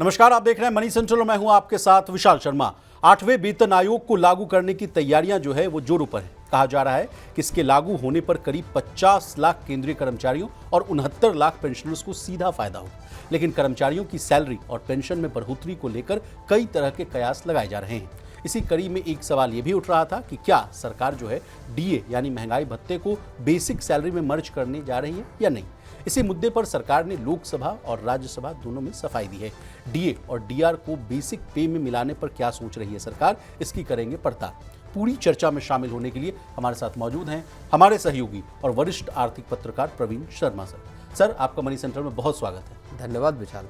नमस्कार, आप देख रहे हैं मनी सेंट्रल और मैं हूं आपके साथ विशाल शर्मा। 8वें वेतन आयोग को लागू करने की तैयारियां जो है वो जोरों पर है। कहा जा रहा है कि इसके लागू होने पर करीब 50 लाख केंद्रीय कर्मचारियों और 69 लाख पेंशनर्स को सीधा फायदा होगा। लेकिन कर्मचारियों की सैलरी और पेंशन में बढ़ोतरी को लेकर कई तरह के कयास लगाए जा रहे हैं। इसी कड़ी में एक सवाल ये भी उठ रहा था कि क्या सरकार जो है डीए यानी महंगाई भत्ते को बेसिक सैलरी में मर्ज करने जा रही है या नहीं। इसी मुद्दे पर सरकार ने लोकसभा और राज्यसभा दोनों में सफाई दी है। डीए और डीआर को बेसिक पे में मिलाने पर क्या सोच रही है सरकार, इसकी करेंगे पड़ताल। पूरी चर्चा में शामिल होने के लिए हमारे साथ मौजूद हैं हमारे सहयोगी और वरिष्ठ आर्थिक पत्रकार प्रवीण शर्मा सर, आपका मनी सेंट्रल में बहुत स्वागत है। धन्यवाद विशाल।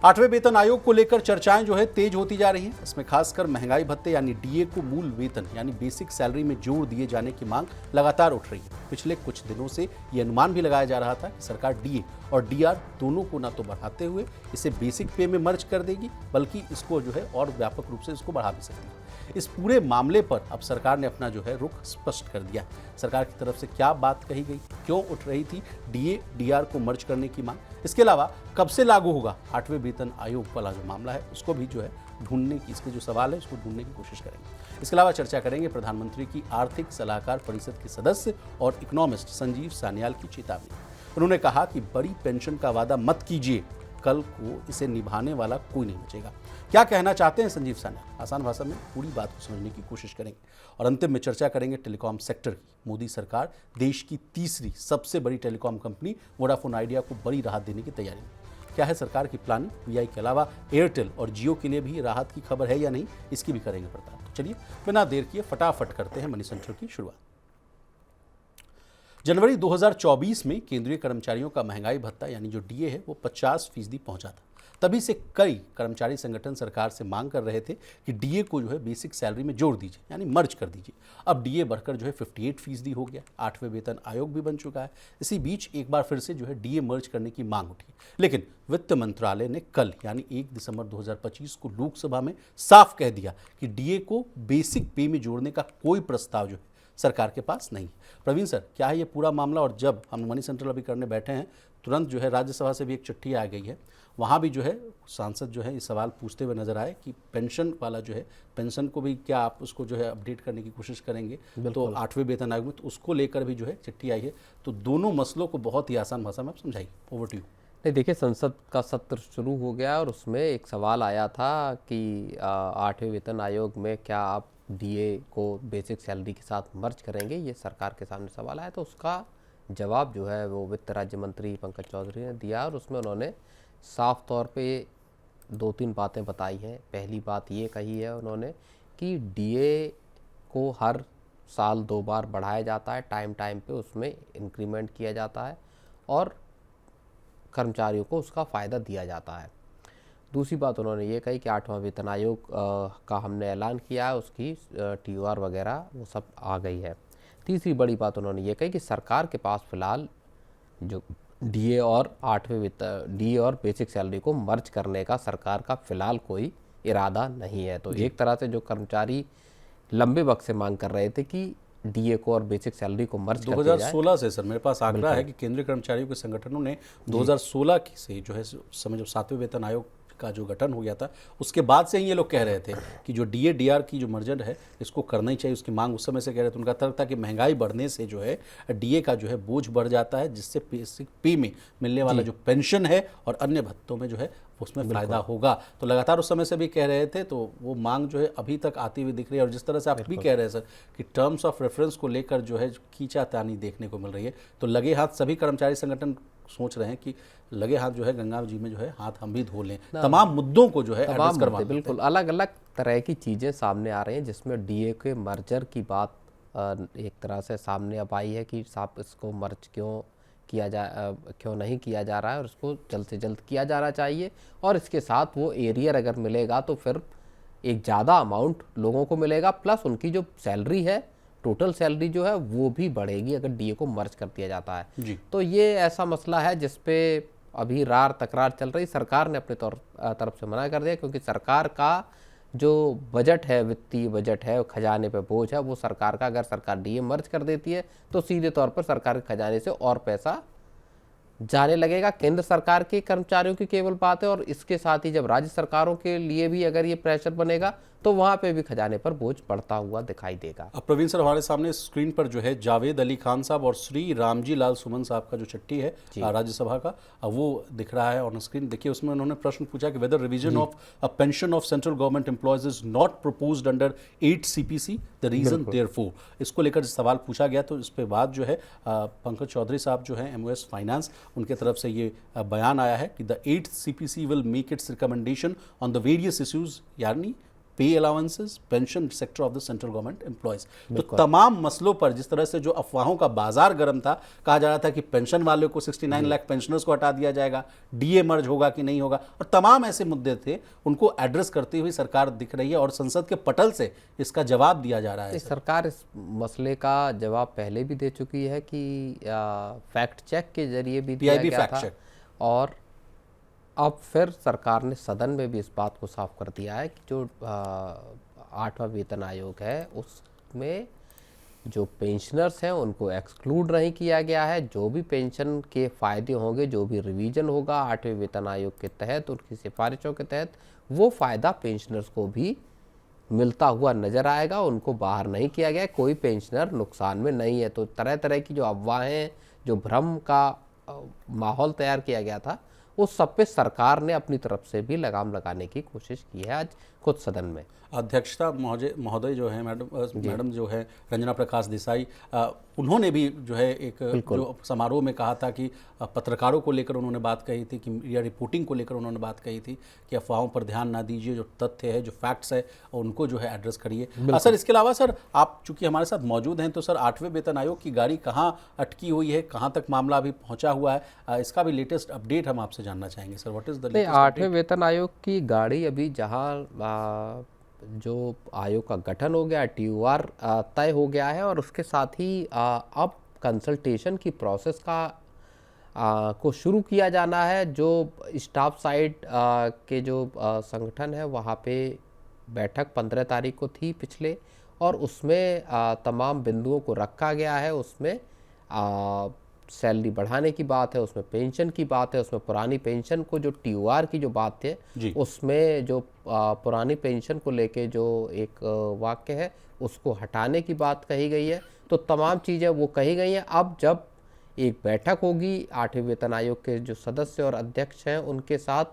8वें वेतन आयोग को लेकर चर्चाएं जो है तेज होती जा रही हैं। इसमें खासकर महंगाई भत्ते यानी डीए को मूल वेतन यानी बेसिक सैलरी में जोड़ दिए जाने की मांग लगातार उठ रही है। पिछले कुछ दिनों से ये अनुमान भी लगाया जा रहा था कि सरकार डीए और डीआर दोनों को न तो बढ़ाते हुए इसे बेसिक पे में मर्ज कर देगी, बल्कि इसको जो है और व्यापक रूप से इसको बढ़ा भी सकती है। इस पूरे मामले पर अब सरकार ने अपना जो है रुख स्पष्ट कर दिया। सरकार की तरफ से क्या बात कही गई, क्यों उठ रही थी डीए डीआर को मर्ज करने की मांग, इसके अलावा कब से लागू होगा 8वें वेतन आयोग वाला जो मामला है उसको भी जो है ढूंढने की, इसके जो सवाल है उसको ढूंढने की कोशिश करेंगे। इसके अलावा चर्चा करेंगे प्रधानमंत्री की आर्थिक सलाहकार परिषद के सदस्य और इकोनॉमिस्ट संजीव सान्याल की चेतावनी। उन्होंने कहा कि बड़ी पेंशन का वादा मत कीजिए, कल को इसे निभाने वाला कोई नहीं बचेगा। क्या कहना चाहते हैं संजीव सान्याल, आसान भाषा में पूरी बात को समझने की कोशिश करेंगे। और अंतिम में चर्चा करेंगे टेलीकॉम सेक्टर की। मोदी सरकार देश की तीसरी सबसे बड़ी टेलीकॉम कंपनी वोडाफोन आइडिया को बड़ी राहत देने की तैयारी में। क्या है सरकार की प्लानिंग, वीआई के अलावा एयरटेल और जियो के लिए भी राहत की खबर है या नहीं, इसकी भी करेंगे पड़ताल। तो चलिए बिना देर किए फटाफट करते हैं मनी सेंट्रल की शुरुआत। जनवरी 2024 में केंद्रीय कर्मचारियों का महंगाई भत्ता यानी जो डीए है वो 50% पहुंचा था। तभी से कई कर्मचारी संगठन सरकार से मांग कर रहे थे कि डीए को जो है बेसिक सैलरी में जोड़ दीजिए यानी मर्ज कर दीजिए। अब डीए बढ़कर जो है 58% हो गया। 8वें वेतन आयोग भी बन चुका है। इसी बीच एक बार फिर से जो है डीए मर्ज करने की मांग उठी, लेकिन वित्त मंत्रालय ने कल यानी 1 दिसंबर 2025 को लोकसभा में साफ कह दिया कि डीए को बेसिक पे में जोड़ने का कोई प्रस्ताव जो है सरकार के पास नहीं। प्रवीण सर, क्या है ये पूरा मामला, और जब हम मनी सेंट्रल अभी करने बैठे हैं तुरंत जो है राज्यसभा से भी एक चिट्ठी आ गई है, वहाँ भी जो है सांसद जो है ये सवाल पूछते हुए नजर आए कि पेंशन वाला जो है पेंशन को भी क्या आप उसको जो है अपडेट करने की कोशिश करेंगे, तो 8वें वेतन आयोग में तो उसको लेकर भी जो है चिट्ठी आई है। तो दोनों मसलों को बहुत ही आसान भाषा में आप समझाइए। Over to you. नहीं, देखिए, संसद का सत्र शुरू हो गया और उसमें एक सवाल आया था कि 8वें वेतन आयोग में क्या आप डीए को बेसिक सैलरी के साथ मर्ज करेंगे, ये सरकार के सामने सवाल आया। तो उसका जवाब जो है वो वित्त राज्य मंत्री पंकज चौधरी ने दिया और उसमें उन्होंने साफ तौर पे 2-3 बातें बताई हैं। पहली बात ये कही है उन्होंने कि डीए को हर साल 2 बार बढ़ाया जाता है, टाइम टाइम पे उसमें इंक्रीमेंट किया जाता है और कर्मचारियों को उसका फ़ायदा दिया जाता है। दूसरी बात उन्होंने ये कही कि 8वां वेतन आयोग का हमने ऐलान किया है, उसकी टीओआर वगैरह वो सब आ गई है। तीसरी बड़ी बात उन्होंने ये कही कि सरकार के पास फ़िलहाल जो डीए और 8वें वेतन डीए और बेसिक सैलरी को मर्ज करने का सरकार का फ़िलहाल कोई इरादा नहीं है। तो एक तरह से जो कर्मचारी लंबे वक्त से मांग कर रहे थे कि डीए को और बेसिक सैलरी को मर्ज कर दिया जाए। 2016 से सर मेरे पास आंकड़ा है कि केंद्रीय कर्मचारियों के संगठनों ने 2016 से जो है समय जब 7वें वेतन आयोग का जो गठन हो गया था उसके बाद से ही ये लोग कह रहे थे कि जो डीए डीआर की जो मर्जर है इसको करना ही चाहिए। उसकी मांग उस समय से कह रहे थे। उनका तर्क था कि महंगाई बढ़ने से जो है डीए का जो है बोझ बढ़ जाता है, जिससे बेसिक पे में मिलने वाला जो पेंशन है और अन्य भत्तों में जो है उसमें फ़ायदा होगा। तो लगातार उस समय से भी कह रहे थे, तो वो मांग जो है अभी तक आती हुई दिख रही है। और जिस तरह से आप भी कह रहे हैं सर कि टर्म्स ऑफ रेफरेंस को लेकर जो है खींचातानी देखने को मिल रही है, तो लगे हाथ सभी कर्मचारी संगठन सोच रहे हैं कि लगे हाथ जो है गंगा जी में जो है हाथ हम भी धो लें, तमाम मुद्दों को जो है एड्रेस करवा दें। बिल्कुल अलग अलग तरह की चीज़ें सामने आ रही हैं, जिसमें डीए के मर्जर की बात एक तरह से सामने अब आई है कि साहब इसको मर्ज क्यों नहीं किया जा रहा है और इसको जल्द से जल्द किया जाना चाहिए। और इसके साथ वो एरियर अगर मिलेगा तो फिर एक ज़्यादा अमाउंट लोगों को मिलेगा, प्लस उनकी जो सैलरी है, टोटल सैलरी जो है वो भी बढ़ेगी अगर डीए को मर्ज कर दिया जाता है जी। तो ये ऐसा मसला है जिस पे अभी रार तकरार चल रही। सरकार ने अपने तरफ से मना कर दिया, क्योंकि सरकार का जो बजट है, वित्तीय बजट है, खजाने पे बोझ है, वो सरकार का अगर सरकार डीए मर्ज कर देती है तो सीधे तौर पर सरकार के खजाने से और पैसा जाने लगेगा। केंद्र सरकार के कर्मचारियों की केवल बात है, और इसके साथ ही जब राज्य सरकारों के लिए भी अगर ये प्रेशर बनेगा तो वहां पे भी खजाने पर बोझ पड़ता हुआ दिखाई देगा। अब प्रवीण सर, हमारे सामने स्क्रीन पर जो है जावेद अली खान साहब और श्री रामजी लाल सुमन साहब का जो चिट्ठी है राज्यसभा का, वो दिख रहा है ऑन स्क्रीन। देखिए, उसमें उन्होंने प्रश्न पूछा कि whether revision of a pension of central government employees is not proposed under 8 CPC, the reason therefor. इसको लेकर सवाल पूछा गया, तो इस पे बाद जो है पंकज चौधरी साहब जो है MOS फाइनेंस, उनके तरफ से ये बयान आया है कि the 8 CPC will make it's recommendation on the various issues, यानी पे allowances, pension sector of the central government employees. तो तमाम मसलों पर जिस तरह से जो अफवाहों का बाजार गर्म था, कहा जा रहा था कि पेंशन वालों को 69 लाख पेंशनर्स को हटा दिया जाएगा, DA मर्ज होगा कि नहीं होगा, और तमाम ऐसे मुद्दे थे, उनको एड्रेस करती हुई सरकार दिख रही है और संसद के पटल से इसका जवाब दिया जा रहा है। सरकार इस मसले का जवाब पहले भी दे चुकी है कि फैक्ट चेक के जरिए भी दिया गया था, और अब फिर सरकार ने सदन में भी इस बात को साफ कर दिया है कि जो 8वां वेतन आयोग है उसमें जो पेंशनर्स हैं उनको एक्सक्लूड नहीं किया गया है। जो भी पेंशन के फ़ायदे होंगे, जो भी रिवीजन होगा 8वें वेतन आयोग के तहत, उनकी सिफारिशों के तहत, वो फ़ायदा पेंशनर्स को भी मिलता हुआ नज़र आएगा। उनको बाहर नहीं किया गया, कोई पेंशनर नुकसान में नहीं है। तो तरह तरह की जो अफवाहें, जो भ्रम का माहौल तैयार किया गया था, उस सब पे सरकार ने अपनी तरफ से भी लगाम लगाने की कोशिश की है आज खुद सदन में। अध्यक्षता महोदय जो है मैडम जो है रंजना प्रकाश देसाई, उन्होंने भी जो है एक जो समारोह में कहा था कि पत्रकारों को लेकर उन्होंने बात कही थी कि या रिपोर्टिंग को लेकर उन्होंने बात कही थी कि अफवाहों पर ध्यान ना दीजिए, जो तथ्य है, जो फैक्ट्स है, उनको जो है एड्रेस करिए। सर, इसके अलावा सर, आप चूंकि हमारे साथ मौजूद हैं, तो सर 8वें वेतन आयोग की गाड़ी कहाँ अटकी हुई है, कहाँ तक मामला अभी पहुँचा हुआ है, इसका भी लेटेस्ट अपडेट हम आपसे जानना चाहेंगे sir. What is the latest? 8वें वेतन आयोग की गाड़ी अभी जहाँ जो आयोग का गठन हो गया, TOR तय हो गया है, और उसके साथ ही अब कंसल्टेशन की प्रोसेस को शुरू किया जाना है। जो स्टाफ साइड के जो संगठन है, वहाँ पे बैठक 15 तारीख को थी पिछले, और उसमें तमाम बिंदुओं को रखा गया है। उसमें सैलरी बढ़ाने की बात है, उसमें पेंशन की बात है, उसमें पुरानी पेंशन को जो TOR की जो बात है, उसमें जो पुरानी पेंशन को लेके जो एक वाक्य है उसको हटाने की बात कही गई है। तो तमाम चीज़ें वो कही गई हैं। अब जब एक बैठक होगी 8वें वेतन आयोग के जो सदस्य और अध्यक्ष हैं उनके साथ,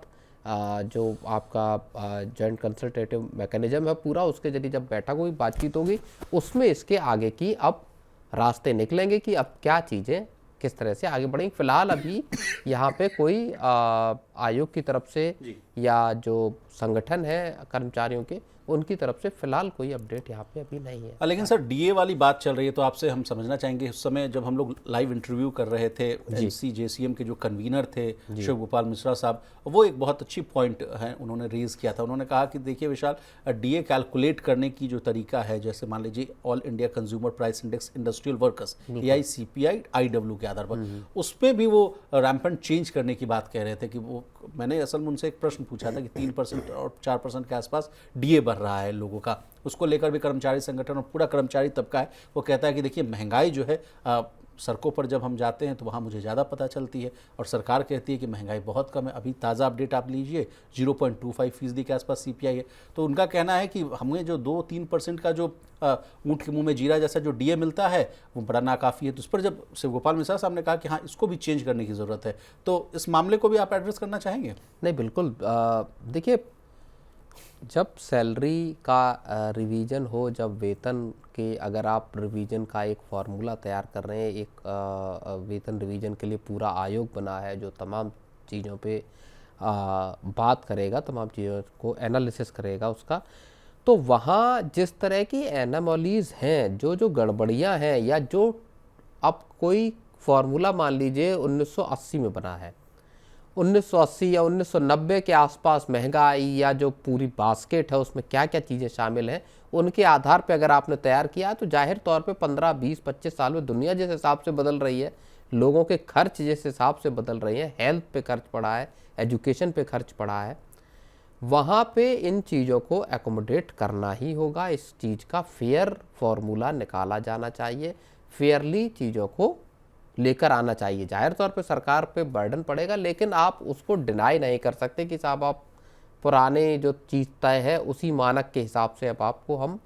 जो आपका जॉइंट कंसल्टेटिव मैकेनिज्म है पूरा, उसके जरिए जब बैठक होगी, बातचीत होगी, उसमें इसके आगे की अब रास्ते निकलेंगे कि अब क्या चीज़ें किस तरह से आगे बढ़ेंगी। फिलहाल अभी यहाँ पे कोई आयोग की तरफ से या जो संगठन है कर्मचारियों के, उनकी तरफ से फिलहाल कोई अपडेट यहाँ पे अभी नहीं है। लेकिन सर DA वाली बात चल रही है, तो आपसे हम समझना चाहेंगे, उस समय जब हम लोग लाइव इंटरव्यू कर रहे थे NCJCM के जो कन्वीनर थे शिव गोपाल मिश्रा साहब, वो एक बहुत अच्छी पॉइंट है उन्होंने रेज किया था। उन्होंने कहा कि देखिए विशाल, DA कैलकुलेट करने की जो तरीका है, जैसे मान लीजिए all India consumer price index industrial workers AICPI IW के आधार पर, उस पर भी वो रैम्पेंट चेंज करने की बात कह रहे थे कि वो, मैंने असल में उनसे एक प्रश्न पूछा था कि 3% और 4% के आसपास DA बढ़ रहा है लोगों का, उसको लेकर भी कर्मचारी संगठन और पूरा कर्मचारी तबका है, वो कहता है कि देखिए महंगाई जो है, सड़कों पर जब हम जाते हैं तो वहाँ मुझे ज़्यादा पता चलती है, और सरकार कहती है कि महंगाई बहुत कम है। अभी ताज़ा अपडेट आप लीजिए, 0.25% के आसपास CPI है। तो उनका कहना है कि हमें जो 2-3% का जो ऊँट के मुंह में जीरा जैसा जो DA मिलता है वो बड़ा नाकाफ़ी है। तो उस पर जब शिव गोपाल मिश्रा साहब ने कहा कि हाँ, इसको भी चेंज करने की ज़रूरत है, तो इस मामले को भी आप एड्रेस करना चाहेंगे? नहीं, बिल्कुल। देखिए, जब सैलरी का रिवीजन हो, जब वेतन के, अगर आप रिवीजन का एक फार्मूला तैयार कर रहे हैं, एक वेतन रिवीजन के लिए पूरा आयोग बना है जो तमाम चीज़ों पे बात करेगा, तमाम चीज़ों को एनालिसिस करेगा उसका, तो वहाँ जिस तरह की एनामोलीज हैं, जो गड़बड़ियाँ हैं, या जो अब कोई फार्मूला मान लीजिए 1980 में बना है, 1980 या 1990 के आसपास महंगाई या जो पूरी बास्केट है उसमें क्या क्या चीज़ें शामिल हैं, उनके आधार पे अगर आपने तैयार किया तो जाहिर तौर पे 15, 20, 25 साल में दुनिया जिस हिसाब से बदल रही है, लोगों के खर्च जिस हिसाब से बदल रही हैं, हेल्थ पे खर्च पड़ा है, एजुकेशन पे खर्च पड़ा है, वहाँ पे इन चीज़ों को एकोमोडेट करना ही होगा। इस चीज़ का फेयर फार्मूला निकाला जाना चाहिए, फेयरली चीज़ों को लेकर आना चाहिए। जाहिर तौर पे सरकार पे बर्डन पड़ेगा, लेकिन आप उसको डिनाई नहीं कर सकते कि साहब आप पुराने जो चीज़ तय है उसी मानक के हिसाब से अब आपको हम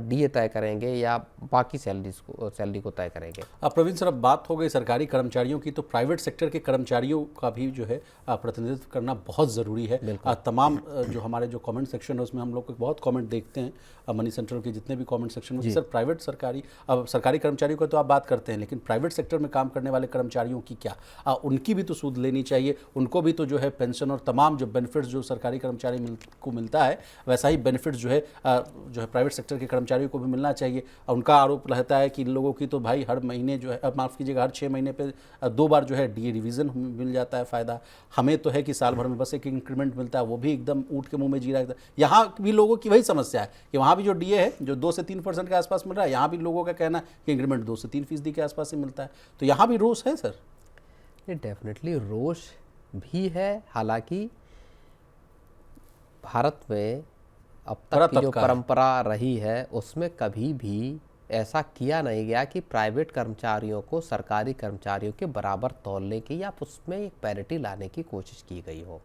डीए तय करेंगे या बाकी सैलरी को तय करेंगे। अब प्रवीण सर, अब बात हो गई सरकारी कर्मचारियों की, तो प्राइवेट सेक्टर के कर्मचारियों का भी जो है प्रतिनिधित्व करना बहुत ज़रूरी है। तमाम जो हमारे जो कमेंट सेक्शन है उसमें हम लोग बहुत कमेंट देखते हैं, मनी सेंट्रल के जितने भी कमेंट सेक्शन में, सर प्राइवेट सरकारी कर्मचारियों को तो आप बात करते हैं, लेकिन प्राइवेट सेक्टर में काम करने वाले कर्मचारियों की क्या, उनकी भी तो सूद लेनी चाहिए, उनको भी तो जो है पेंशन और तमाम जो बेनिफिट्स जो सरकारी कर्मचारी को मिलता है वैसा ही बेनिफिट्स जो है प्राइवेट सेक्टर के कर्मचारियों को भी मिलना चाहिए। उनका आरोप रहता है कि इन लोगों की तो भाई हर महीने जो है, माफ़ कीजिएगा, हर 6 महीने पे 2 बार जो है डीए रिवीजन मिल जाता है फ़ायदा। हमें तो है कि साल भर में बस एक इंक्रीमेंट मिलता है, वो भी एकदम ऊँट के मुंह में जीरा। यहाँ भी लोगों की वही समस्या है कि वहाँ भी जो डीए है जो 2 से 3% के आसपास मिल रहा है, यहाँ भी लोगों का कहना है कि इंक्रीमेंट 2 से 3% के आसपास ही मिलता है। तो यहाँ भी रोष है सर? ये डेफिनेटली रोष भी है। हालांकि भारत में अब तक की जो परंपरा रही है उसमें कभी भी ऐसा किया नहीं गया कि प्राइवेट कर्मचारियों को सरकारी कर्मचारियों के बराबर तौलने की या उसमें एक पैरिटी लाने की कोशिश की गई हो।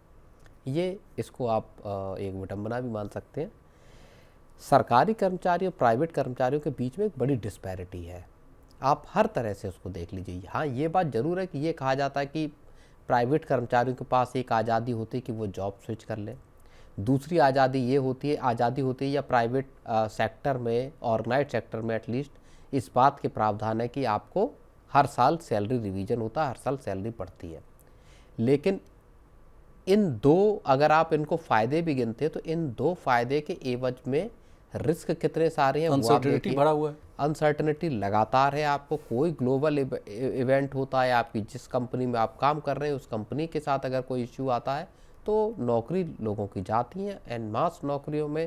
ये इसको आप एक विडंबना भी मान सकते हैं। सरकारी कर्मचारियों और प्राइवेट कर्मचारियों के बीच में एक बड़ी डिस्पैरिटी है, आप हर तरह से उसको देख लीजिए। हाँ, ये बात ज़रूर है कि ये कहा जाता है कि प्राइवेट कर्मचारियों के पास एक आज़ादी होती है कि वो जॉब स्विच कर ले। दूसरी आज़ादी ये होती है या प्राइवेट सेक्टर में, ऑर्गेनाइज सेक्टर में एटलीस्ट इस बात के प्रावधान है कि आपको हर साल सैलरी रिवीजन होता है, हर साल सैलरी बढ़ती है। लेकिन इन दो, अगर आप इनको फ़ायदे भी गिनते हैं तो इन दो फ़ायदे के एवज में रिस्क कितने सारे हैं, अनसर्टेनिटी भरा हुआ है। अनसर्टेनिटी लगातार है। आपको कोई ग्लोबल इवेंट होता है, आपकी जिस कंपनी में आप काम कर रहे हैं उस कंपनी के साथ अगर कोई इश्यू आता है तो नौकरी लोगों की जाती हैं। एंड मास नौकरियों में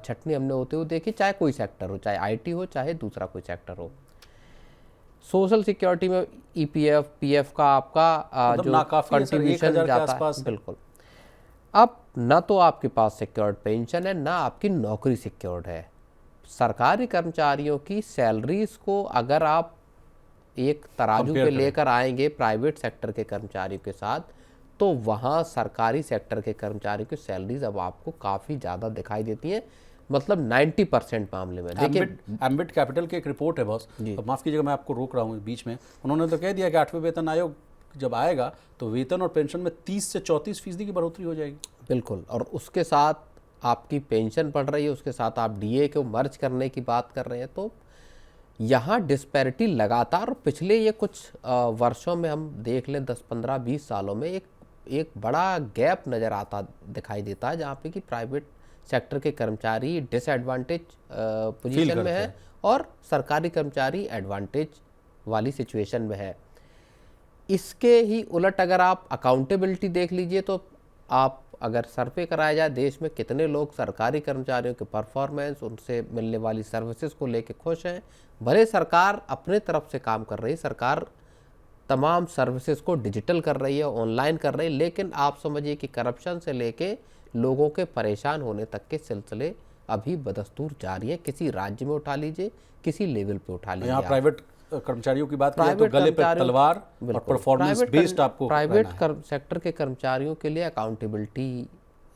छटनी हमने होते हुए देखी, चाहे कोई सेक्टर हो, चाहे आईटी हो, चाहे दूसरा कोई सेक्टर हो। सोशल सिक्योरिटी में ईपीएफ, पीएफ का आपका जो कंट्रीब्यूशन जाता है, बिल्कुल। अब ना तो आपके पास सिक्योर्ड पेंशन है, ना आपकी नौकरी सिक्योर्ड है। सरकारी कर्मचारियों की सैलरीज को अगर आप एक तराजू पे लेकर आएंगे प्राइवेट सेक्टर के कर्मचारियों के साथ, तो वहाँ सरकारी सेक्टर के कर्मचारियों की सैलरीज अब आपको काफ़ी ज़्यादा दिखाई देती हैं, मतलब 90% मामले में। देखिए, एम्बिट कैपिटल की एक रिपोर्ट है बॉस, माफ़ कीजिएगा मैं आपको रोक रहा हूँ बीच में, उन्होंने तो कह दिया कि 8वें वेतन आयोग जब आएगा तो वेतन और पेंशन में 30 से 34% की बढ़ोतरी हो जाएगी। बिल्कुल, और उसके साथ आपकी पेंशन बढ़ रही है, उसके साथ आप डीए को मर्ज करने की बात कर रहे हैं। तो यहाँ डिस्पैरिटी लगातार पिछले ये कुछ वर्षों में हम देख लें, 10, 15, 20 सालों में एक बड़ा गैप नज़र आता दिखाई देता है, जहाँ पे कि प्राइवेट सेक्टर के कर्मचारी डिसएडवांटेज पोजीशन में है और सरकारी कर्मचारी एडवांटेज वाली सिचुएशन में है। इसके ही उलट अगर आप अकाउंटेबिलिटी देख लीजिए तो आप अगर सर्वे कराया जाए देश में कितने लोग सरकारी कर्मचारियों के परफॉर्मेंस, उनसे मिलने वाली सर्विसेज को लेकर खुश हैं। भले सरकार अपने तरफ से काम कर रही है, सरकार तमाम सर्विसेज को डिजिटल कर रही है, ऑनलाइन कर रही है, लेकिन आप समझिए कि करप्शन से लेके लोगों के परेशान होने तक के सिलसिले अभी बदस्तूर जारी है। किसी राज्य में उठा लीजिए, किसी लेवल पे उठा लीजिए। यहाँ प्राइवेट कर्मचारियों की बात करें तो गले पे तलवार और परफॉर्मेंस बेस्ड आपको प्राइवेट सेक्टर के कर्मचारियों के लिए अकाउंटेबिलिटी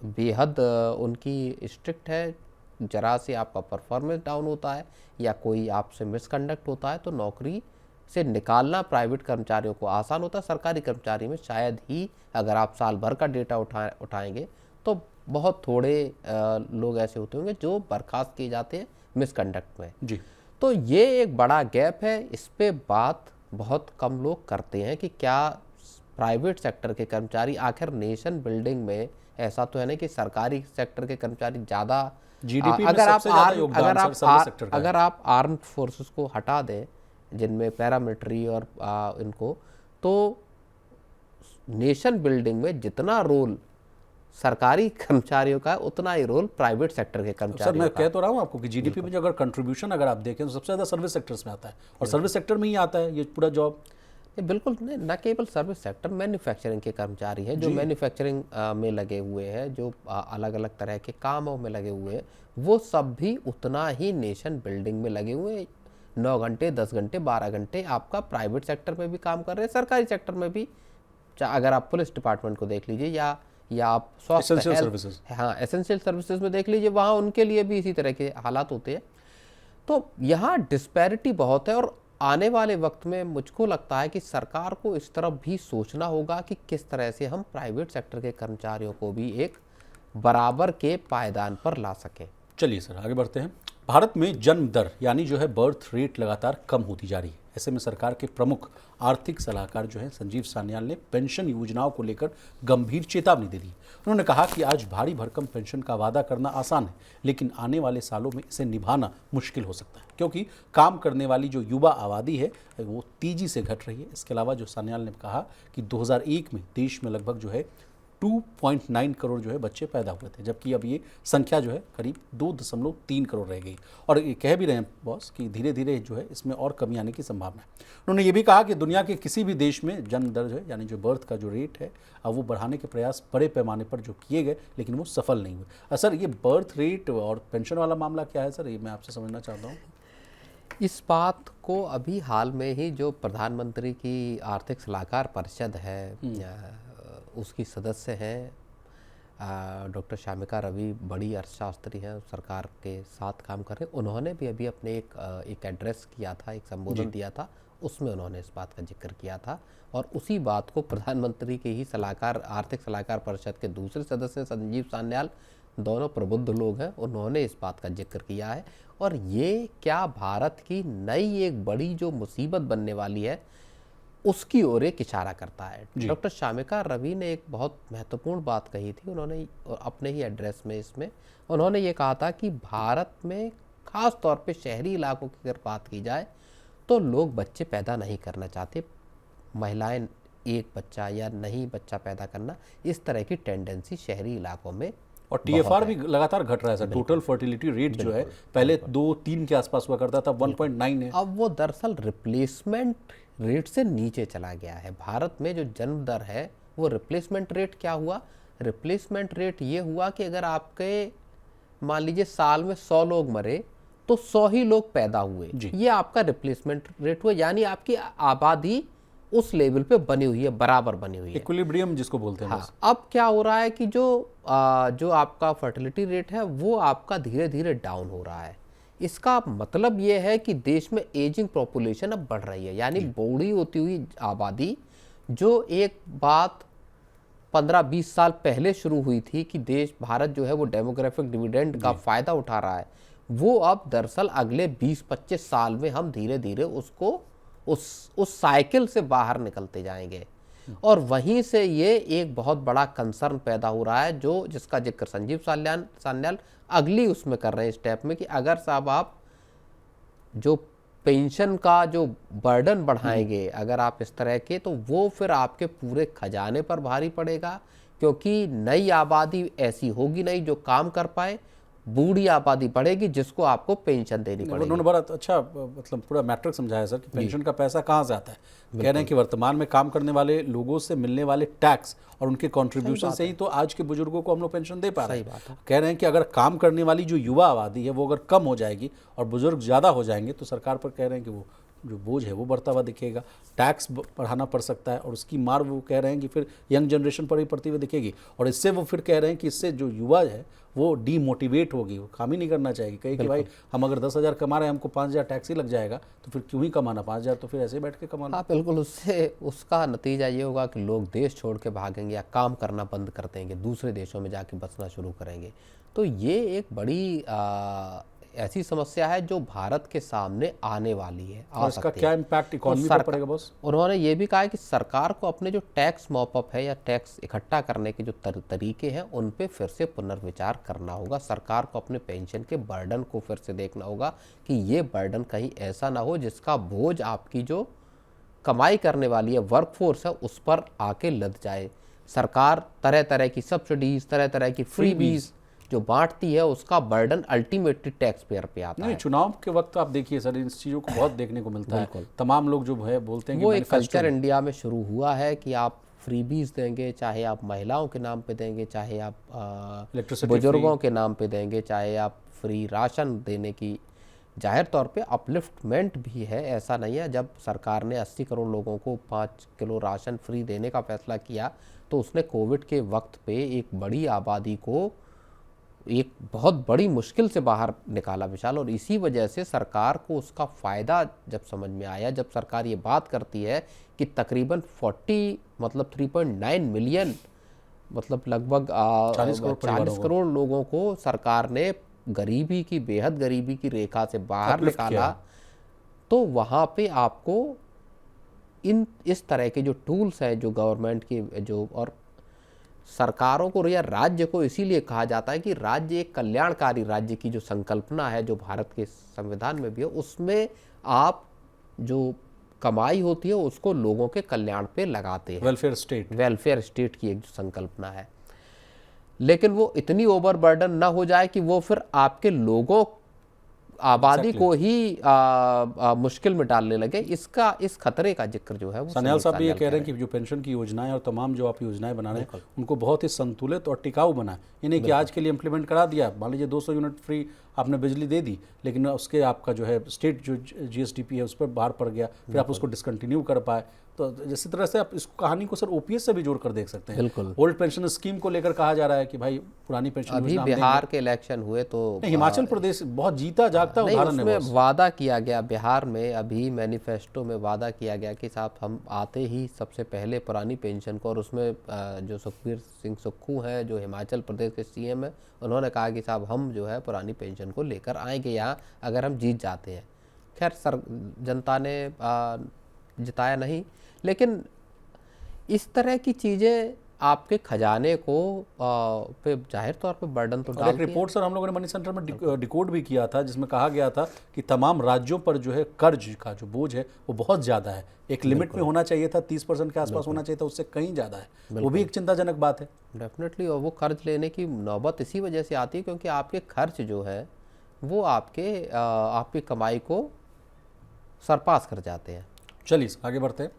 बेहद उनकी स्ट्रिक्ट है। जरा से आपका परफॉर्मेंस डाउन होता है या कोई आपसे मिसकंडक्ट होता है तो नौकरी से निकालना प्राइवेट कर्मचारियों को आसान होता है। सरकारी कर्मचारी में शायद ही, अगर आप साल भर का डेटा उठाएंगे तो बहुत थोड़े लोग ऐसे होते होंगे जो बर्खास्त किए जाते हैं मिसकंडक्ट में जी। तो ये एक बड़ा गैप है। इस पे बात बहुत कम लोग करते हैं कि क्या प्राइवेट सेक्टर के कर्मचारी, आखिर नेशन बिल्डिंग में ऐसा तो है नहीं कि सरकारी सेक्टर के कर्मचारी ज़्यादा जीडीपी में सबसे ज़्यादा योगदान अगर आप आर्म्ड फोर्सेस को हटा दें जिनमें पैरामिलिट्री और इनको, तो नेशन बिल्डिंग में जितना रोल सरकारी कर्मचारियों का उतना ही रोल प्राइवेट सेक्टर के कर्मचारियों का। सर मैं कह तो रहा हूँ आपको कि जीडीपी में जो अगर कंट्रीब्यूशन अगर आप देखें तो सबसे ज़्यादा सर्विस सेक्टर्स में आता है और सर्विस सेक्टर में ही आता है ये पूरा जॉब। बिल्कुल नहीं, न केवल सर्विस सेक्टर, मैन्युफैक्चरिंग के कर्मचारी हैं जो मैन्युफैक्चरिंग में लगे हुए हैं, जो अलग अलग तरह के कामों में लगे हुए हैं, वो सब भी उतना ही नेशन बिल्डिंग में लगे हुए हैं। 9 घंटे 10 घंटे 12 घंटे आपका प्राइवेट सेक्टर में भी काम कर रहे हैं, सरकारी सेक्टर में भी। अगर आप पुलिस डिपार्टमेंट को देख लीजिए या आप स्वास्थ्य Essential services। हाँ एसेंशियल सर्विसेज में देख लीजिए, वहाँ उनके लिए भी इसी तरह के हालात होते हैं। तो यहाँ डिस्पैरिटी बहुत है और आने वाले वक्त में मुझको लगता है कि सरकार को इस तरफ भी सोचना होगा कि किस तरह से हम प्राइवेट सेक्टर के कर्मचारियों को भी एक बराबर के पायदान पर ला सकें। चलिए सर आगे बढ़ते हैं। भारत में जन्म दर यानी जो है बर्थ रेट लगातार कम होती जा रही है। ऐसे में सरकार के प्रमुख आर्थिक सलाहकार जो है संजीव सान्याल ने पेंशन योजनाओं को लेकर गंभीर चेतावनी दे दी। उन्होंने कहा कि आज भारी भरकम पेंशन का वादा करना आसान है, लेकिन आने वाले सालों में इसे निभाना मुश्किल हो सकता है, क्योंकि काम करने वाली जो युवा आबादी है वो तेजी से घट रही है। इसके अलावा जो सान्याल ने कहा कि 2001 में देश में लगभग जो है 2.9 करोड़ जो है बच्चे पैदा हुए थे, जबकि अब ये संख्या जो है करीब 2.3 करोड़ रह गई। और ये कह भी रहे हैं बॉस कि धीरे धीरे जो है इसमें और कमी आने की संभावना है। उन्होंने ये भी कहा कि दुनिया के किसी भी देश में जन्म दर जो है यानी जो बर्थ का जो रेट है अब वो बढ़ाने के प्रयास बड़े पैमाने पर जो किए गए, लेकिन वो सफल नहीं हुए। सर ये बर्थ रेट और पेंशन वाला मामला क्या है सर, ये मैं आपसे समझना चाहता हूँ। इस बात को अभी हाल में ही जो प्रधानमंत्री की आर्थिक सलाहकार परिषद है उसकी सदस्य हैं डॉक्टर श्यामिका रवि, बड़ी अर्थशास्त्री हैं, सरकार के साथ काम कर रहे हैं। उन्होंने भी अभी अपने एक एड्रेस किया था, एक संबोधन दिया था, उसमें उन्होंने इस बात का जिक्र किया था और उसी बात को प्रधानमंत्री के ही आर्थिक सलाहकार परिषद के दूसरे सदस्य संजीव सान्याल, दोनों प्रबुद्ध लोग हैं, उन्होंने इस बात का जिक्र किया है। और ये क्या भारत की नई एक बड़ी जो मुसीबत बनने वाली है उसकी ओर एक इशारा करता है। डॉक्टर श्यामिका रवि ने एक बहुत महत्वपूर्ण बात कही थी, उन्होंने अपने ही एड्रेस में इसमें उन्होंने ये कहा था कि भारत में खास तौर पे शहरी इलाकों की अगर बात की जाए तो लोग बच्चे पैदा नहीं करना चाहते, महिलाएं एक बच्चा या नहीं बच्चा पैदा करना, इस तरह की टेंडेंसी शहरी इलाकों में। और TFR भी लगातार घट रहा है सर, टोटल फर्टिलिटी रेट जो है पहले 2-3 के आसपास हुआ करता था, 1.9 है। अब वो दरअसल रिप्लेसमेंट रेट से नीचे चला गया है। भारत में जो जन्म दर है वो रिप्लेसमेंट रेट क्या हुआ, रिप्लेसमेंट रेट ये हुआ कि अगर आपके मान लीजिए साल में 100 लोग मरे तो 100 ही लोग पैदा हुए, ये आपका रिप्लेसमेंट रेट हुआ, यानी आपकी आबादी उस लेवल पे बनी हुई है, बराबर बनी हुई है, इक्विलिब्रियम जिसको बोलते हैं। हाँ, अब क्या हो रहा है कि जो आपका फर्टिलिटी रेट है वो आपका धीरे धीरे डाउन हो रहा है। इसका मतलब ये है कि देश में एजिंग पॉपुलेशन अब बढ़ रही है, यानी बूढ़ी होती हुई आबादी, जो एक बात 15-20 साल पहले शुरू हुई थी कि भारत जो है वो डेमोग्राफिक डिविडेंड का फायदा उठा रहा है, वो अब दरअसल अगले 20-25 साल में हम धीरे धीरे उसको उस साइकिल से बाहर निकलते जाएंगे। और वहीं से ये एक बहुत बड़ा कंसर्न पैदा हो रहा है, जिसका जिक्र संजीव सान्याल अगली उसमें कर रहे हैं स्टेप में, कि अगर साहब आप जो पेंशन का जो बर्डन बढ़ाएंगे अगर आप इस तरह के, तो वो फिर आपके पूरे खजाने पर भारी पड़ेगा, क्योंकि नई आबादी ऐसी होगी नहीं जो काम कर पाए, बूढ़ी आबादी बढ़ेगी जिसको आपको पेंशन देनी पड़ेगी। उन्होंने बड़ा अच्छा मतलब पूरा मैट्रिक समझाया सर कि पेंशन का पैसा कहाँ से आता है। कह रहे हैं कि वर्तमान में काम करने वाले लोगों से मिलने वाले टैक्स और उनके कंट्रीब्यूशन से ही तो आज के बुजुर्गों को हम लोग पेंशन दे पा रहे हैं। कह रहे हैं कि अगर काम करने वाली जो युवा आबादी है वो अगर कम हो जाएगी और बुजुर्ग ज़्यादा हो जाएंगे तो सरकार पर कह रहे हैं कि वो जो बोझ है वो बढ़ता हुआ दिखेगा, टैक्स बढ़ाना पड़ सकता है और उसकी मार वो कह रहे हैं कि फिर यंग जनरेशन पर भी पड़ती हुई दिखेगी। और इससे वो फिर कह रहे हैं कि इससे जो युवा है वो डीमोटिवेट होगी, वो काम ही नहीं करना चाहेगी। कहे कि भाई हम अगर 10,000 कमा रहे हैं, हमको 5,000 टैक्स ही लग जाएगा, तो फिर क्यों ही कमाना 5,000, तो फिर ऐसे बैठ के कमाना। हाँ बिल्कुल, उसका नतीजा ये होगा कि लोग देश छोड़ के भागेंगे या काम करना बंद कर देंगे, दूसरे देशों में जाके बसना शुरू करेंगे। तो ये एक बड़ी ऐसी समस्या है जो भारत के सामने आने वाली है। और इसका क्या इम्पैक्ट इकोनॉमी पर पड़ेगा बॉस? उन्होंने ये भी कहा है कि सरकार को अपने जो टैक्स मॉपअप है या टैक्स इकट्ठा करने के जो तरीके हैं उन पे फिर से पुनर्विचार करना होगा। सरकार को अपने पेंशन के बर्डन को फिर से देखना होगा कि ये बर्डन कहीं ऐसा ना हो जिसका बोझ आपकी जो कमाई करने वाली है वर्कफोर्स है उस पर आके लद जाए। सरकार तरह तरह की सब्सिडीज, तरह तरह की फ्रीबीज जो बांटती है उसका बर्डन अल्टीमेटली टैक्स पेयर पे आता है। चुनाव के वक्त आप देखिए सर, इन चीज़ों को बहुत देखने को मिलता है। तमाम लोग जो है बोलते हैं कि वो एक कल्चर इंडिया में शुरू हुआ है कि आप फ्रीबीज देंगे, चाहे आप महिलाओं के नाम पे देंगे, चाहे आप बुजुर्गों के नाम पे देंगे, चाहे आप फ्री राशन देने की जाहिर तौर पे अपलिफ्टमेंट भी है, ऐसा नहीं है। जब सरकार ने 80 करोड़ लोगों को 5 किलो राशन फ्री देने का फैसला किया तो उसने कोविड के वक्त पे एक बड़ी आबादी को एक बहुत बड़ी मुश्किल से बाहर निकाला विशाल, और इसी वजह से सरकार को उसका फ़ायदा जब समझ में आया, जब सरकार ये बात करती है कि तकरीबन 3.9 मिलियन मतलब लगभग 40 करोड़ लोगों को सरकार ने गरीबी की, बेहद गरीबी की रेखा से बाहर निकाला, तो वहाँ पे आपको इस तरह के जो टूल्स हैं जो गवर्नमेंट के जो और सरकारों को या राज्य को इसीलिए कहा जाता है कि राज्य एक कल्याणकारी राज्य की जो संकल्पना है जो भारत के संविधान में भी है, उसमें आप जो कमाई होती है उसको लोगों के कल्याण पे लगाते हैं। वेलफेयर स्टेट की एक जो संकल्पना है, लेकिन वो इतनी ओवरबर्डन ना हो जाए कि वो फिर आपके लोगों आबादी को ही मुश्किल में डालने लगे। इस खतरे का जिक्र जो है वो सान्याल साहब भी ये कह रहे हैं कि जो पेंशन की योजनाएं और तमाम जो आप योजनाएं बना रहे हैं उनको बहुत ही संतुलित और टिकाऊ बनाएं। इन्हें कि आज के लिए इम्प्लीमेंट करा दिया, मान लीजिए 200 यूनिट फ्री आपने बिजली दे दी, लेकिन उसके आपका जो है स्टेट जो GSDP है उस पर बाहर पड़ गया, फिर आप उसको डिसकंटिन्यू कर पाए। तो जिस तरह से आप इस कहानी को सर OPS से भी जोड़ कर देख सकते हैं। बिल्कुल। ओल्ड पेंशन स्कीम को लेकर कहा जा रहा है कि भाई पुरानी पेंशन अभी बिहार के इलेक्शन हुए तो हिमाचल प्रदेश बहुत जीता जागता उदाहरण है। वादा किया गया बिहार में, अभी मैनिफेस्टो में वादा किया गया कि साहब हम आते ही सबसे पहले पुरानी पेंशन को, और उसमें जो सुखबीर सिंह सुक्खू हैं जो हिमाचल प्रदेश के CM है, उन्होंने कहा कि साहब हम जो है पुरानी पेंशन को लेकर आएंगे यहाँ अगर हम जीत जाते हैं। खैर जनता ने जिताया नहीं, लेकिन इस तरह की चीज़ें आपके खजाने को पे जाहिर तौर पे बर्डन तो डालती है। एक रिपोर्ट सर हम लोगों ने मनी सेंटर में डिकोड भी किया था जिसमें कहा गया था कि तमाम राज्यों पर जो है कर्ज का जो बोझ है वो बहुत ज़्यादा है। एक लिमिट में होना चाहिए था, 30% के आसपास होना चाहिए था, उससे कहीं ज़्यादा है। वो भी एक चिंताजनक बात है डेफिनेटली। और वो कर्ज लेने की नौबत इसी वजह से आती है क्योंकि आपके खर्च जो है वो आपकी कमाई को सरपास कर जाते हैं। चलिए आगे बढ़ते हैं।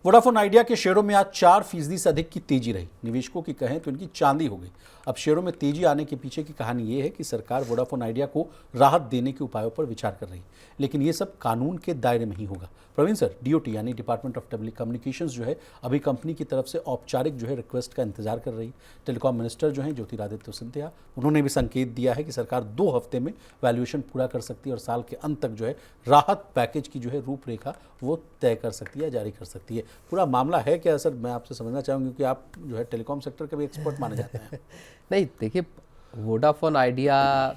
वोडाफोन आइडिया के शेयरों में आज 4% से अधिक की तेजी रही। निवेशकों की कहें तो इनकी चांदी हो गई। अब शेयरों में तेजी आने के पीछे की कहानी ये है कि सरकार वोडाफोन आइडिया को राहत देने के उपायों पर विचार कर रही है, लेकिन ये सब कानून के दायरे में ही होगा। प्रवीण सर, DOT यानी डिपार्टमेंट ऑफ टेलीकम्युनिकेशंस जो है अभी कंपनी की तरफ से औपचारिक जो है रिक्वेस्ट का इंतजार कर रही है। टेलीकॉम मिनिस्टर जो हैं ज्योतिरादित्य सिंधिया, उन्होंने भी संकेत दिया है कि सरकार 2 हफ्ते में वैल्यूएशन पूरा कर सकती है और साल के अंत तक जो है राहत पैकेज की जो है रूपरेखा वो तय कर सकती है, जारी कर सकती है। पूरा मामला है क्या सर? मैं आपसे समझना चाहूँगी कि आप जो है टेलीकॉम सेक्टर के भी एक्सपर्ट माने जाते हैं। नहीं, देखिए वोडाफोन आइडिया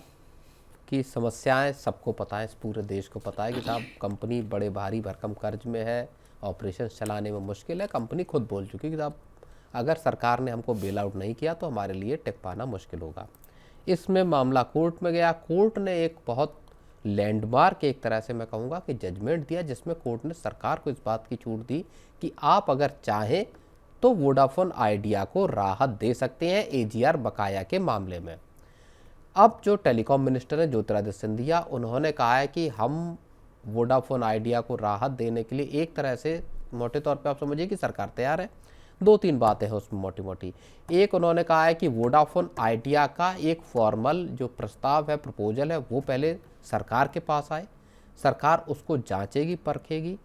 की समस्याएं सबको पता है, इस पूरे देश को पता है कि साहब कंपनी बड़े भारी भरकम कर्ज में है, ऑपरेशन चलाने में मुश्किल है। कंपनी खुद बोल चुकी है कि साहब अगर सरकार ने हमको बेल आउट नहीं किया तो हमारे लिए टिक पाना मुश्किल होगा। इसमें मामला कोर्ट में गया। कोर्ट ने एक बहुत लैंडमार्क एक तरह से मैं कहूँगा कि जजमेंट दिया, जिसमें कोर्ट ने सरकार को इस बात की छूट दी कि आप अगर चाहें तो वोडाफोन आइडिया को राहत दे सकते हैं AGR बकाया के मामले में। अब जो टेलीकॉम मिनिस्टर हैं ज्योतिरादित्य सिंधिया, उन्होंने कहा है कि हम वोडाफोन आइडिया को राहत देने के लिए एक तरह से मोटे तौर पे आप समझिए कि सरकार तैयार है। 2-3 बातें हैं उसमें मोटी मोटी। एक, उन्होंने कहा है कि वोडाफोन आइडिया का एक फॉर्मल जो प्रस्ताव है, प्रपोजल है, वो पहले सरकार के पास आए, सरकार उसको जांचेगी, परखेगी,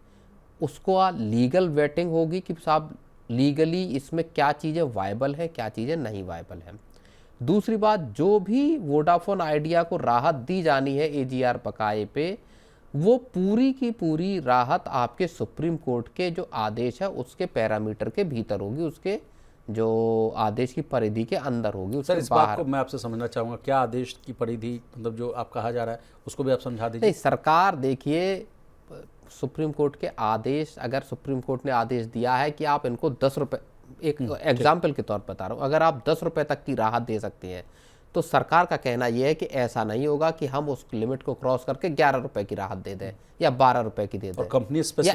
उसको लीगल वेटिंग होगी कि साहब लीगली इसमें क्या चीज़ें वायबल हैं, क्या चीज़ें नहीं वायबल हैं। दूसरी बात, जो भी वोडाफोन आइडिया को राहत दी जानी है AGR बकाये पे, वो पूरी की पूरी राहत आपके सुप्रीम कोर्ट के जो आदेश है उसके पैरामीटर के भीतर होगी, उसके जो आदेश की परिधि के अंदर होगी। सर, इस बात को मैं आपसे समझना चाहूँगा, क्या आदेश की परिधि, मतलब जो आप कहा जा रहा है उसको भी आप समझा दीजिए। नहीं, सरकार देखिए सुप्रीम कोर्ट के आदेश, अगर सुप्रीम कोर्ट ने आदेश दिया है कि आप इनको 10 रुपये, एक एग्जाम्पल के तौर पर बता रहा हूँ, अगर आप 10 रुपये तक की राहत दे सकते हैं तो सरकार का कहना यह है कि ऐसा नहीं होगा कि हम उस लिमिट को क्रॉस करके 11 रुपए की राहत दे दें या 12 रुपए की दे दें, कंपनी या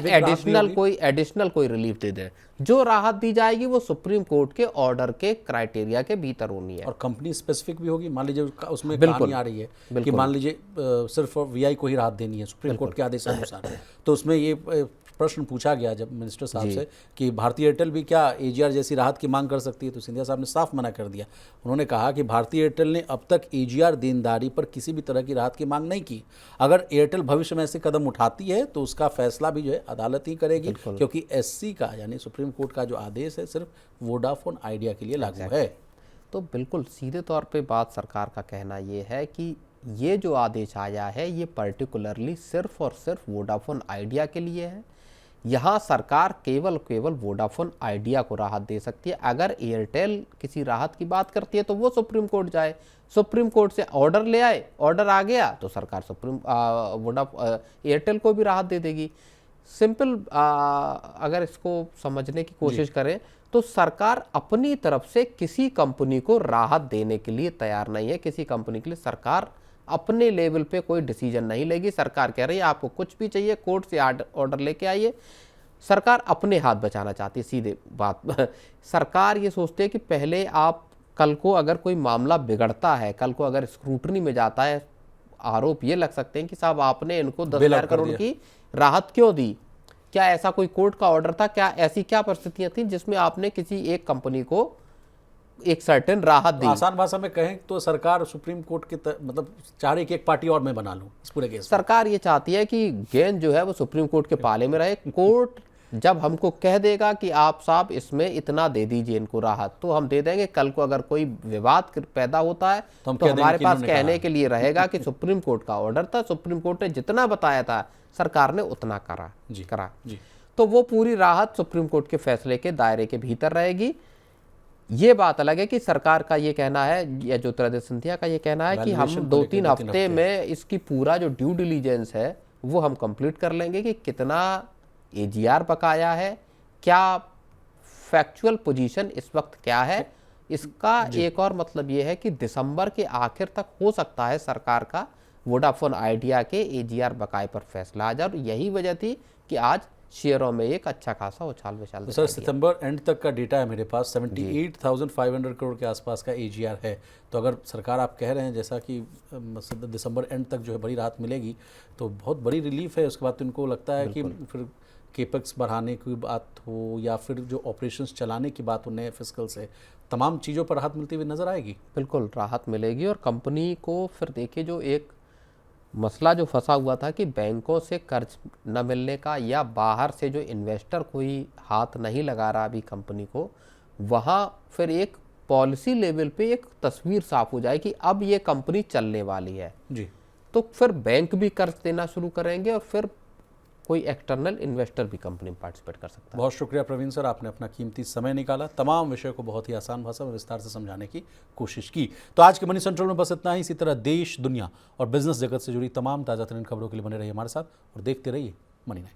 एडिशनल कोई रिलीफ दे दें। जो राहत दी जाएगी वो सुप्रीम कोर्ट के ऑर्डर के क्राइटेरिया के भीतर होनी है और कंपनी स्पेसिफिक भी होगी। मान लीजिए उसमें कहानी आ रही है कि मान लीजिए सिर्फ VI को ही राहत देनी है सुप्रीम कोर्ट के आदेश अनुसार, तो उसमें ये प्रश्न पूछा गया जब मिनिस्टर साहब से कि भारतीय एयरटेल भी क्या AGR जैसी राहत की मांग कर सकती है, तो सिंधिया साहब ने साफ मना कर दिया। उन्होंने कहा कि भारतीय एयरटेल एयरटेल ने अब तक एजीआर देनदारी पर किसी भी तरह की राहत की मांग नहीं की। अगर एयरटेल भविष्य में ऐसे कदम उठाती है तो उसका फैसला भी जो है अदालत ही करेगी, क्योंकि एससी का यानी सुप्रीम कोर्ट का जो आदेश है सिर्फ वोडाफोन आइडिया के लिए लागू है। तो बिल्कुल सीधे तौर पे बात सरकार का कहना ये है कि ये जो आदेश आया है ये पर्टिकुलरली सिर्फ और सिर्फ वोडाफोन आइडिया के लिए है। यहाँ सरकार केवल वोडाफोन आइडिया को राहत दे सकती है। अगर एयरटेल किसी राहत की बात करती है तो वो सुप्रीम कोर्ट जाए, सुप्रीम कोर्ट से ऑर्डर ले आए, ऑर्डर आ गया तो सरकार एयरटेल को भी राहत दे देगी। सिंपल अगर इसको समझने की कोशिश करें तो सरकार अपनी तरफ से किसी कंपनी को राहत देने के लिए तैयार नहीं है। किसी कंपनी के लिए सरकार अपने लेवल पे कोई डिसीजन नहीं लेगी। सरकार कह रही है आपको कुछ भी चाहिए कोर्ट से ऑर्डर लेके आइए। सरकार अपने हाथ बचाना चाहती है, सीधे बात। सरकार ये सोचती है कि पहले आप कल को अगर कोई मामला बिगड़ता है, कल को अगर स्क्रूटनी में जाता है, आरोप ये लग सकते हैं कि साहब आपने इनको 10,000 करोड़ की राहत क्यों दी, क्या ऐसा कोई कोर्ट का ऑर्डर था, क्या ऐसी क्या परिस्थितियां थी जिसमें आपने किसी एक कंपनी को एक सर्टेन राहत दी। आसान भाषा में कहें तो सरकार सुप्रीम कोर्ट के मतलब चाह रही कि एक पार्टी और मैं बना लूं इस पूरे केस। सरकार ये चाहती है कि गेंद जो है वो सुप्रीम कोर्ट के पाले में रहे। कोर्ट जब हमको कह देगा कि आप साहब इसमें इतना दे दीजिए इनको राहत, तो हम दे देंगे। कल को अगर कोई विवाद पैदा होता है तो हमारे पास कहने के लिए रहेगा कि सुप्रीम कोर्ट का ऑर्डर था, सुप्रीम कोर्ट ने जितना बताया था सरकार ने उतना करा। तो वो पूरी राहत सुप्रीम कोर्ट के फैसले के दायरे के भीतर रहेगी। ये बात अलग है कि सरकार का ये कहना है या ज्योतिरादित्य सिंधिया का ये कहना है कि हम 2-3 हफ्ते में इसकी पूरा जो ड्यू डिलीजेंस है वो हम कंप्लीट कर लेंगे कि कितना एजीआर बकाया है, क्या फैक्चुअल पोजीशन इस वक्त क्या है। इसका एक और मतलब ये है कि दिसंबर के आखिर तक हो सकता है सरकार का वोडाफोन आइडिया के एजीआर बकाए पर फैसला आ जाए। और यही वजह थी कि आज शेयरों में एक अच्छा खासा उछाल विछाल। तो सर सितंबर एंड तक का डेटा है मेरे पास, 78,500 करोड़ के आसपास का एजीआर है। तो अगर सरकार आप कह रहे हैं जैसा कि दिसंबर एंड तक जो है बड़ी राहत मिलेगी तो बहुत बड़ी रिलीफ है। उसके बाद तो इनको लगता है कि फिर केपेक्स बढ़ाने की बात हो या फिर जो ऑपरेशंस चलाने की बात हो नए फिस्कल से, तमाम चीज़ों पर राहत मिलती हुई नजर आएगी। बिल्कुल राहत मिलेगी। और कंपनी को फिर देखिए जो एक मसला जो फंसा हुआ था कि बैंकों से कर्ज न मिलने का या बाहर से जो इन्वेस्टर कोई हाथ नहीं लगा रहा अभी कंपनी को, वहाँ फिर एक पॉलिसी लेवल पे एक तस्वीर साफ हो जाए कि अब ये कंपनी चलने वाली है जी। तो फिर बैंक भी कर्ज देना शुरू करेंगे और फिर कोई एक्सटर्नल इन्वेस्टर भी कंपनी में पार्टिसिपेट कर सकता है। बहुत शुक्रिया प्रवीण सर, आपने अपना कीमती समय निकाला, तमाम विषय को बहुत ही आसान भाषा में विस्तार से समझाने की कोशिश की। तो आज के मनी सेंट्रल में बस इतना ही। इसी तरह देश, दुनिया और बिजनेस जगत से जुड़ी तमाम ताज़ा तरीन खबरों के लिए बने रहिए हमारे साथ और देखते रहिए मनी 9।